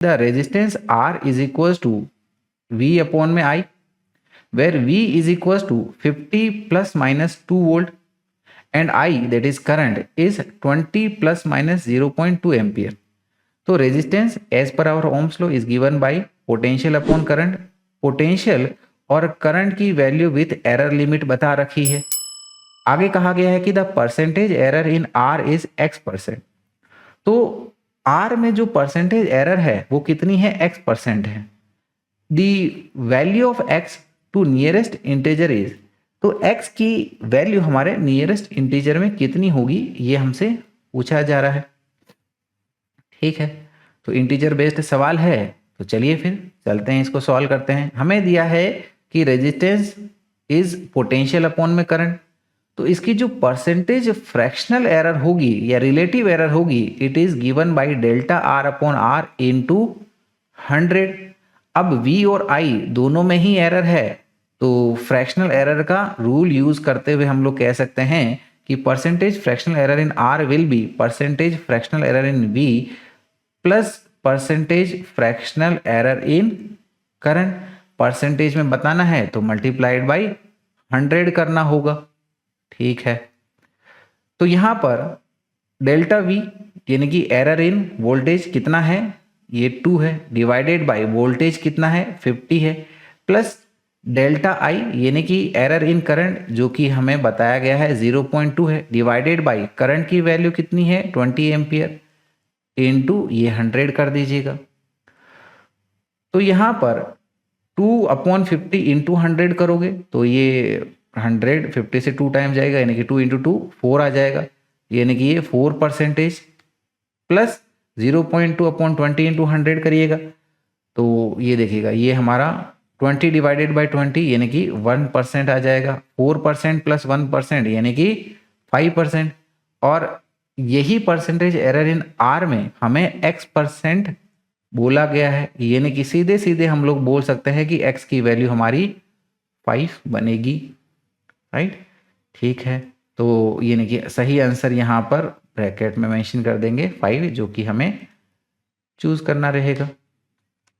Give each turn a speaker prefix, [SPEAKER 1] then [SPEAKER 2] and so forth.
[SPEAKER 1] The resistance R is equal to V upon में I, where V is equals to 50 plus minus 2 volt and I, that is current, is 20 plus minus 0.2 ampere. तो resistance as per our Ohm's law is given by potential upon current. Potential और current की value with error limit बता रखी है। आगे कहा गया है कि the percentage error in R is x%। तो आर में जो परसेंटेज एरर है वो कितनी है, x% है। The value of x to nearest integer is, तो x की वैल्यू हमारे नियरेस्ट इंटीजर में कितनी होगी ये हमसे पूछा जा रहा है। ठीक है, तो इंटीजर बेस्ड सवाल है, तो चलिए फिर चलते हैं, इसको सॉल्व करते हैं। हमें दिया है कि रेजिस्टेंस इज पोटेंशियल अपॉन में करंट, तो इसकी जो परसेंटेज फ्रैक्शनल एरर होगी या रिलेटिव एरर होगी, it is given by delta R upon R into 100। अब V और I दोनों में ही एरर है, तो फ्रैक्शनल एरर का रूल यूज करते हुए हम लोग कह सकते हैं कि percentage fractional error in R will be percentage fractional error in V plus percentage fractional error in current. Percentage में बताना है तो मल्टीप्लाइड बाय 100 करना होगा। ठीक है, तो यहां पर डेल्टा V यानी कि एरर इन वोल्टेज कितना है, ये 2 है, डिवाइडेड बाय वोल्टेज कितना है 50 है, प्लस डेल्टा I यानी कि एरर इन करंट जो कि हमें बताया गया है 0.2 है, डिवाइडेड बाय करंट की वैल्यू कितनी है 20 एम्पियर इनटू ये 100 कर दीजिएगा। तो यहाँ पर 2/50 इंटू 100 करोगे तो ये 100 50 से 2 टाइम जाएगा, यानी कि 2 इंटू 2 4 आ जाएगा, यानी कि ये 4% प्लस 0.2/20 इंटू 100 करिएगा तो ये देखिएगा ये हमारा 20 डिवाइडेड बाय 20 यानी कि 1% आ जाएगा। 4% प्लस 1% यानी कि 5%, और यही परसेंटेज एरर इन आर में हमें x% बोला गया है, यानी कि सीधे सीधे हम लोग बोल सकते हैं कि x की वैल्यू हमारी 5 बनेगी। राइट, ठीक है, तो यानी कि सही आंसर यहाँ पर ब्रैकेट में मेंशन कर देंगे 5, जो कि हमें चूज करना रहेगा।